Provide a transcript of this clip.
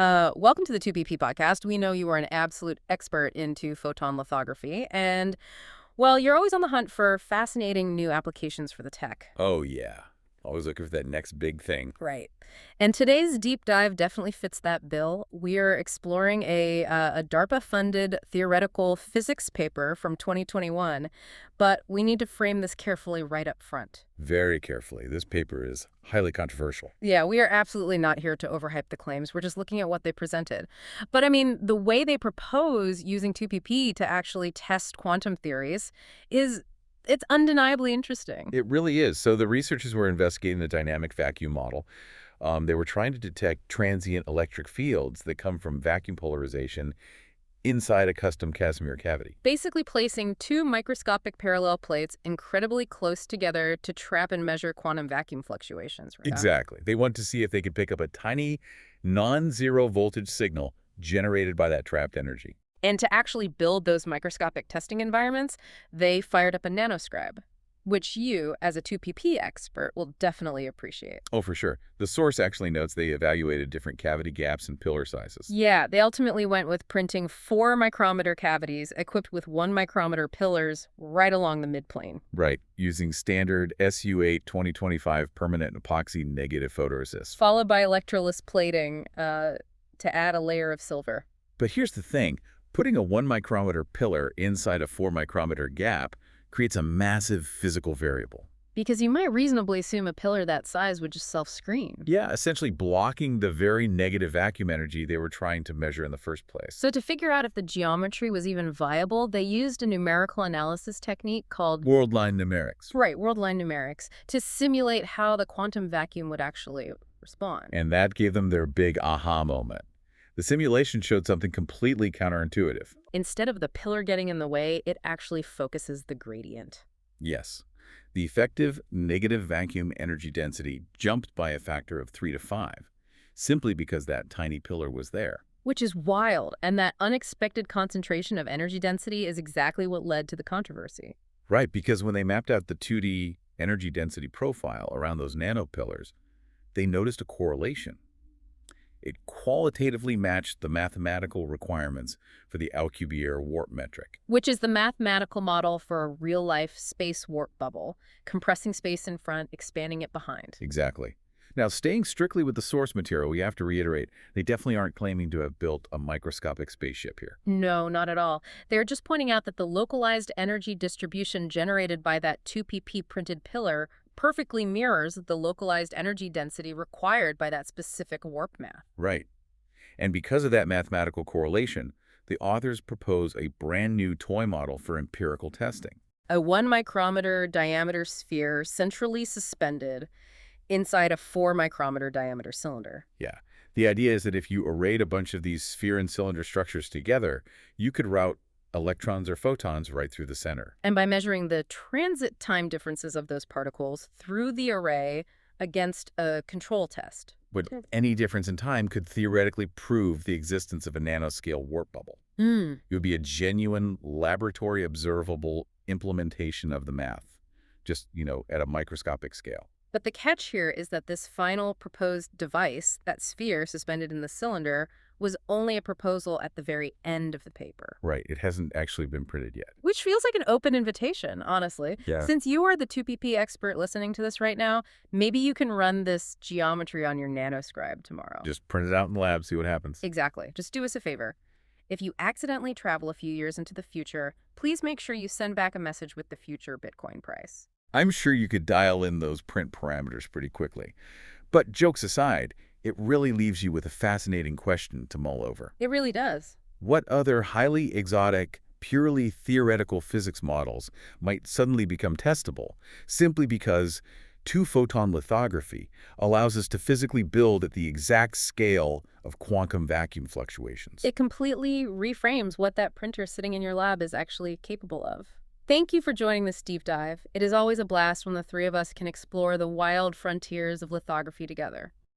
Welcome to the 2PP podcast. We know you are an absolute expert into photon lithography, and, well, you're always on the hunt for fascinating new applications for the tech. Oh, yeah. Always looking for that next big thing. Right. And today's deep dive definitely fits that bill. We are exploring a DARPA-funded theoretical physics paper from 2021, but we need to frame this carefully right up front. Very carefully. This paper is highly controversial. Yeah, we are absolutely not here to overhype the claims. We're just looking at what they presented. But I mean, the way they propose using 2PP to actually test quantum theories it's undeniably interesting. It really is. So the researchers were investigating the dynamic vacuum model. They were trying to detect transient electric fields that come from vacuum polarization inside a custom Casimir cavity. Basically placing two microscopic parallel plates incredibly close together to trap and measure quantum vacuum fluctuations. Right? Exactly. They wanted to see if they could pick up a tiny non-zero voltage signal generated by that trapped energy. And to actually build those microscopic testing environments, they fired up a nanoscribe, which you, as a 2PP expert, will definitely appreciate. Oh, for sure. The source actually notes they evaluated different cavity gaps and pillar sizes. Yeah, they ultimately went with printing 4 micrometer cavities equipped with 1 micrometer pillars right along the midplane. Right, using standard SU8 2025 permanent epoxy negative photoresist. Followed by electroless plating to add a layer of silver. But here's the thing. Putting a 1 micrometer pillar inside a 4 micrometer gap creates a massive physical variable. Because you might reasonably assume a pillar that size would just self-screen. Yeah, essentially blocking the very negative vacuum energy they were trying to measure in the first place. So to figure out if the geometry was even viable, they used a numerical analysis technique called Worldline numerics. Right, worldline numerics, to simulate how the quantum vacuum would actually respond. And that gave them their big aha moment. The simulation showed something completely counterintuitive. Instead of the pillar getting in the way, it actually focuses the gradient. Yes. The effective negative vacuum energy density jumped by a factor of 3 to 5, simply because that tiny pillar was there. Which is wild, and that unexpected concentration of energy density is exactly what led to the controversy. Right, because when they mapped out the 2D energy density profile around those nanopillars, they noticed a correlation. It qualitatively matched the mathematical requirements for the Alcubierre warp metric. Which is the mathematical model for a real-life space warp bubble, compressing space in front, expanding it behind. Exactly. Now, staying strictly with the source material, we have to reiterate, they definitely aren't claiming to have built a microscopic spaceship here. No, not at all. They're just pointing out that the localized energy distribution generated by that 2PP printed pillar perfectly mirrors the localized energy density required by that specific warp math. Right. And because of that mathematical correlation, the authors propose a brand new toy model for empirical testing. A 1 micrometer diameter sphere centrally suspended inside a 4 micrometer diameter cylinder. Yeah. The idea is that if you arrayed a bunch of these sphere and cylinder structures together, you could route electrons or photons right through the center. And by measuring the transit time differences of those particles through the array against a control test. But any difference in time could theoretically prove the existence of a nanoscale warp bubble. It would be a genuine laboratory observable implementation of the math, just, at a microscopic scale. But the catch here is that this final proposed device, that sphere suspended in the cylinder, was only a proposal at the very end of the paper. Right. It hasn't actually been printed yet. Which feels like an open invitation, honestly. Yeah. Since you are the 2PP expert listening to this right now, maybe you can run this geometry on your nanoscribe tomorrow. Just print it out in the lab, see what happens. Exactly. Just do us a favor. If you accidentally travel a few years into the future, please make sure you send back a message with the future Bitcoin price. I'm sure you could dial in those print parameters pretty quickly. But jokes aside, it really leaves you with a fascinating question to mull over. It really does. What other highly exotic, purely theoretical physics models might suddenly become testable simply because two-photon lithography allows us to physically build at the exact scale of quantum vacuum fluctuations? It completely reframes what that printer sitting in your lab is actually capable of. Thank you for joining this deep dive. It is always a blast when the three of us can explore the wild frontiers of lithography together.